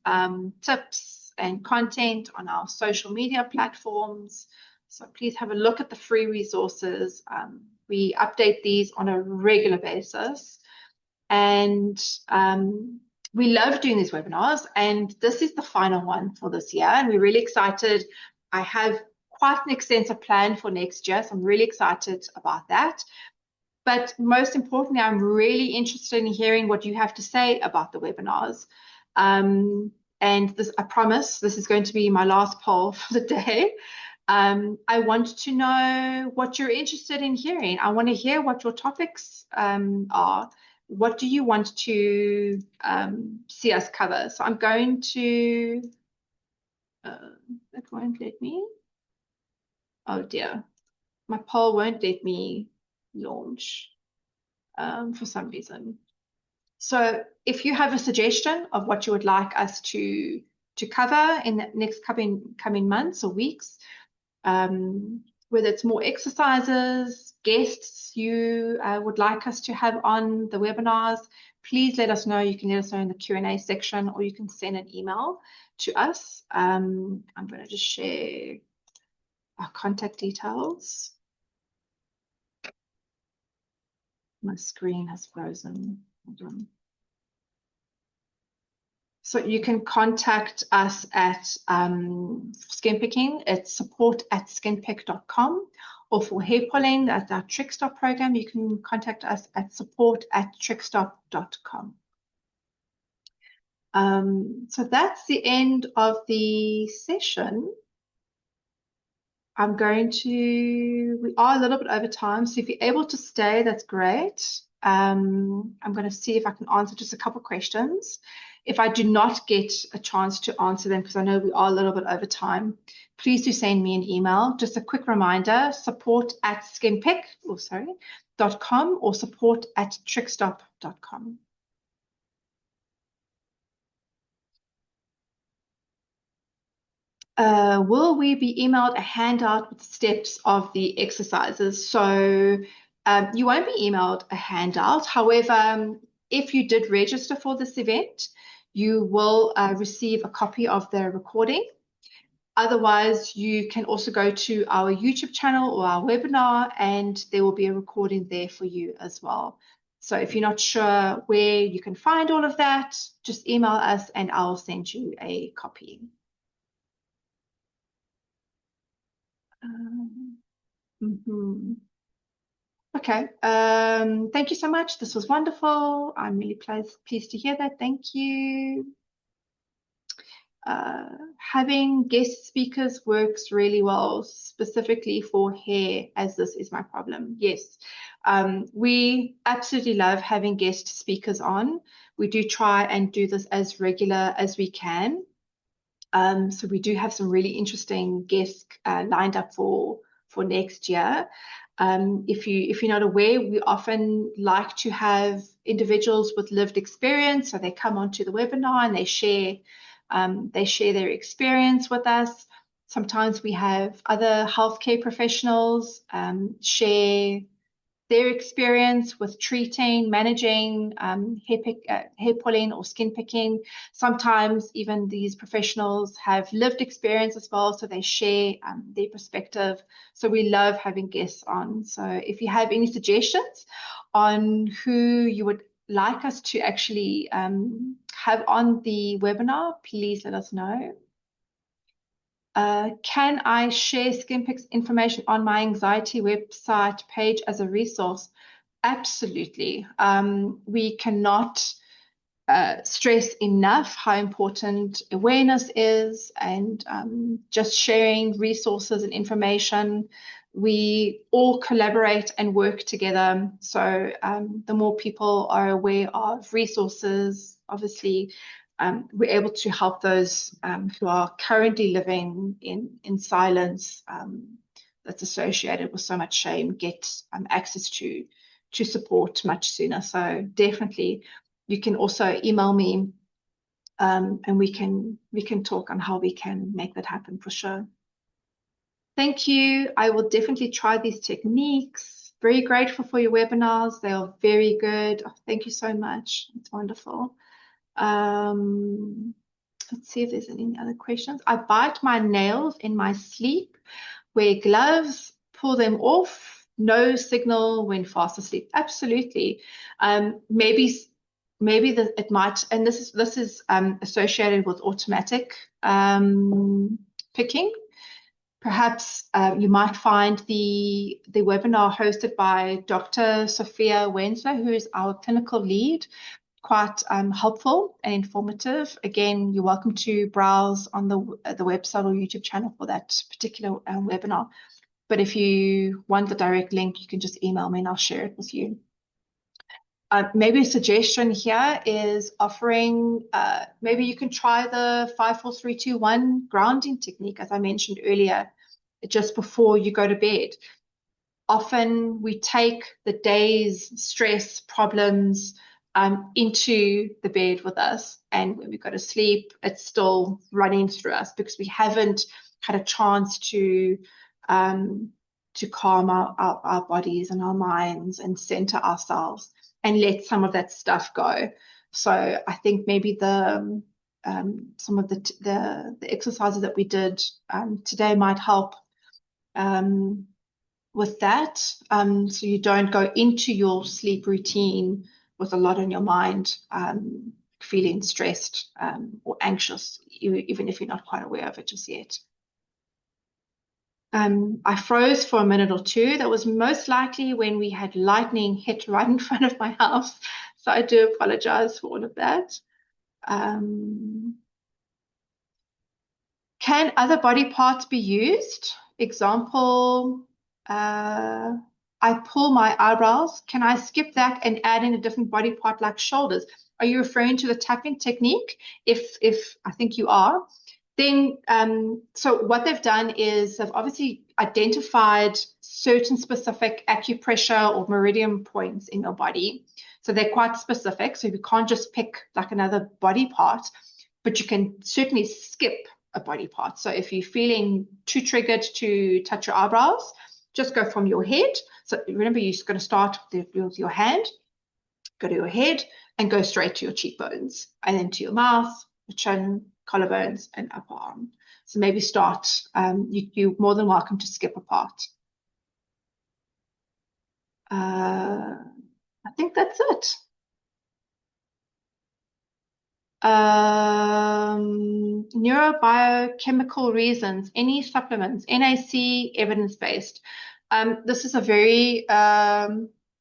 tips, and content on our social media platforms. So please have a look at the free resources. We update these on a regular basis. And we love doing these webinars, and this is the final one for this year, and we're really excited. I have quite an extensive plan for next year, so I'm really excited about that. But most importantly, I'm really interested in hearing what you have to say about the webinars. And this, I promise, this is going to be my last poll for the day. I want to know what you're interested in hearing. I want to hear what your topics are. What do you want to see us cover? So I'm going to, it won't let me. Oh dear, my poll won't let me launch for some reason. So if you have a suggestion of what you would like us to cover in the next coming months or weeks, whether it's more exercises, guests you would like us to have on the webinars, please let us know. You can let us know in the Q&A section, or you can send an email to us. I'm going to just share our contact details. My screen has frozen. Hold on. So you can contact us at skinpicking. It's support@skinpick.com, or for hair pulling, that's our TrichStop program. You can contact us at support@TrichStop.com. So that's the end of the session. We are a little bit over time, so if you're able to stay, that's great. I'm going to see if I can answer just a couple questions. If I do not get a chance to answer them, because I know we are a little bit over time, please do send me an email. Just a quick reminder, support@skinpick.com or support@trichstop.com. Will we be emailed a handout with steps of the exercises? So you won't be emailed a handout. However, if you did register for this event, you will receive a copy of the recording. Otherwise, you can also go to our YouTube channel or our webinar, and there will be a recording there for you as well. So if you're not sure where you can find all of that, just email us and I'll send you a copy. Okay, thank you so much. This was wonderful. I'm really pleased to hear that. Thank you. Having guest speakers works really well, specifically for hair, as this is my problem. Yes, we absolutely love having guest speakers on. We do try and do this as regular as we can. So we do have some really interesting guests lined up for next year. If you're not aware, we often like to have individuals with lived experience, so they come onto the webinar and they share their experience with us. Sometimes we have other healthcare professionals share their experience with treating, managing hair pulling or skin picking. Sometimes even these professionals have lived experience as well, so they share their perspective. So we love having guests on. So if you have any suggestions on who you would like us to actually have on the webinar, please let us know. Can I share SkinPick's information on my anxiety website page as a resource? Absolutely. We cannot stress enough how important awareness is, and just sharing resources and information. We all collaborate and work together. So the more people are aware of resources, obviously, we're able to help those who are currently living in silence that's associated with so much shame get access to support much sooner. So definitely, you can also email me and we can talk on how we can make that happen for sure. Thank you. I will definitely try these techniques. Very grateful for your webinars. They are very good. Oh, thank you so much. It's wonderful. Let's see if there's any other questions. I bite my nails in my sleep, wear gloves, pull them off, no signal when fast asleep. Absolutely. Maybe maybe it might, and this is associated with automatic picking. Perhaps you might find the webinar hosted by Dr. Sophia Wensler, who is our clinical lead, quite helpful and informative. Again, you're welcome to browse on the website or YouTube channel for that particular webinar. But if you want the direct link, you can just email me and I'll share it with you. Maybe a suggestion here is offering, maybe you can try the 5, 4, 3, 2, 1 grounding technique, as I mentioned earlier, just before you go to bed. Often we take the day's stress, problems into the bed with us. And when we go to sleep, it's still running through us because we haven't had a chance to calm our bodies and our minds and center ourselves and let some of that stuff go. So I think maybe some of the exercises that we did today might help with that. So you don't go into your sleep routine with a lot on your mind, feeling stressed or anxious, even if you're not quite aware of it just yet. I froze for a minute or two. That was most likely when we had lightning hit right in front of my house. So I do apologize for all of that. Can other body parts be used? Example, I pull my eyebrows. Can I skip that and add in a different body part like shoulders? Are you referring to the tapping technique? If I think you are. Then, so what they've done is they've obviously identified certain specific acupressure or meridian points in your body. So they're quite specific. So you can't just pick like another body part, but you can certainly skip a body part. So if you're feeling too triggered to touch your eyebrows, just go from your head. So remember, you're going to start with your hand, go to your head, and go straight to your cheekbones, and then to your mouth, your chin, collarbones, and upper arm. So maybe start, you're more than welcome to skip a part. I think that's it. Neurobiochemical reasons, any supplements, NAC, evidence-based. This is a very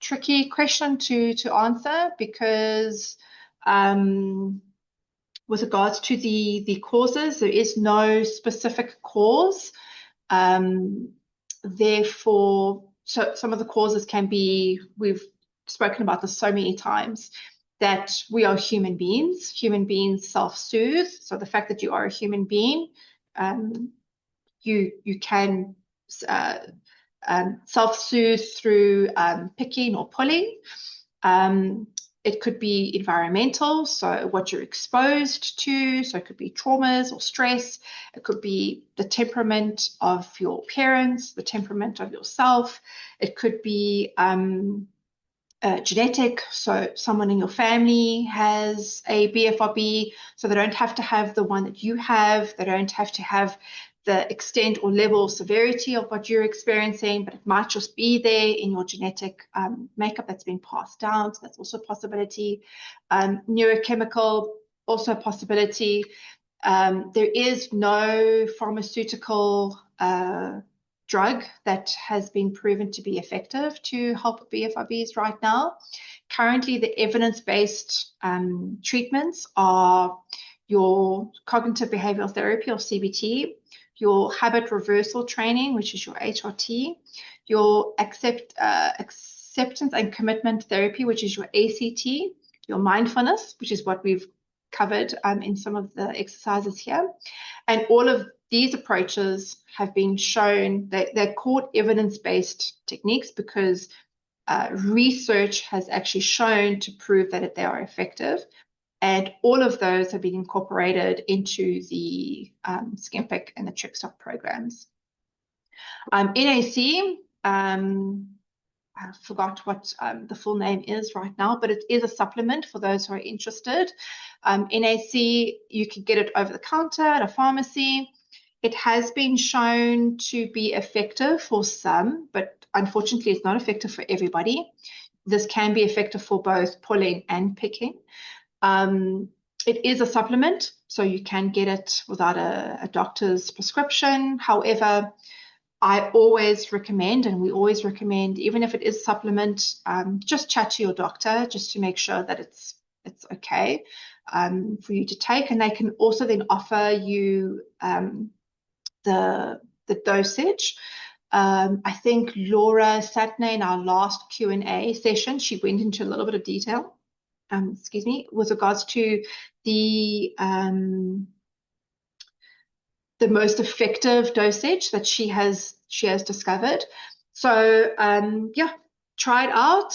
tricky question to answer because with regards to the causes, there is no specific cause. Therefore, so some of the causes can be, we've spoken about this so many times, that we are human beings. Human beings self-soothe. So the fact that you are a human being, you can self-soothe through picking or pulling. It could be environmental, so what you're exposed to. So it could be traumas or stress. It could be the temperament of your parents, the temperament of yourself. It could be genetic, so someone in your family has a BFRB, so they don't have to have the one that you have. They don't have to have the extent or level of severity of what you're experiencing, but it might just be there in your genetic makeup that's been passed down. So that's also a possibility. Neurochemical, also a possibility. There is no pharmaceutical drug that has been proven to be effective to help with BFRBs right now. Currently, the evidence-based treatments are your cognitive behavioral therapy or CBT, your habit reversal training, which is your HRT, your acceptance and commitment therapy, which is your ACT, your mindfulness, which is what we've covered in some of the exercises here. And all of these approaches have been shown that they're called evidence-based techniques because research has actually shown to prove that they are effective. And all of those have been incorporated into the SCEMPIC and the TrichStop programs. NAC, I forgot what the full name is right now, but it is a supplement for those who are interested. NAC, you can get it over the counter at a pharmacy. It has been shown to be effective for some, but unfortunately it's not effective for everybody. this can be effective for both pulling and picking. It is a supplement, so you can get it without a doctor's prescription. However, I always recommend, and we always recommend, even if it is supplement, just chat to your doctor just to make sure that it's okay for you to take. And they can also then offer you the dosage. I think Laura Satney in our last Q&A session, she went into a little bit of detail, excuse me, with regards to the most effective dosage that she has discovered. So yeah, try it out.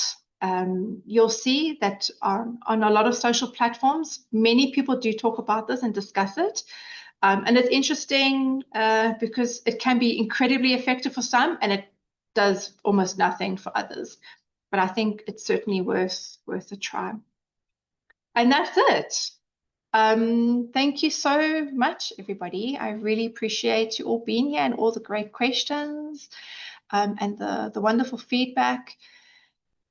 You'll see that on a lot of social platforms, many people do talk about this and discuss it. And it's interesting because it can be incredibly effective for some, and it does almost nothing for others. But I think it's certainly worth a try. And that's it. Thank you so much, everybody. I really appreciate you all being here and all the great questions and the wonderful feedback.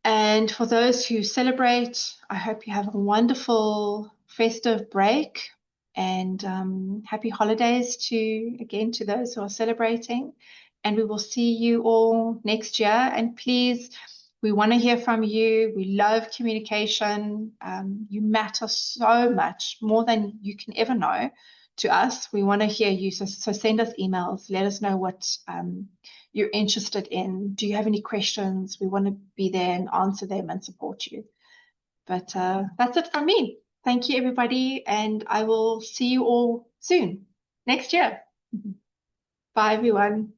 And for those who celebrate, I hope you have a wonderful festive break, and happy holidays to those who are celebrating. And we will see you all next year. And please, we want to hear from you. We love communication. You matter so much, more than you can ever know, to us. We want to hear you. So send us emails. Let us know what you're interested in. Do you have any questions? We want to be there and answer them and support you. But that's it from me. Thank you, everybody. And I will see you all soon, next year. Bye, everyone.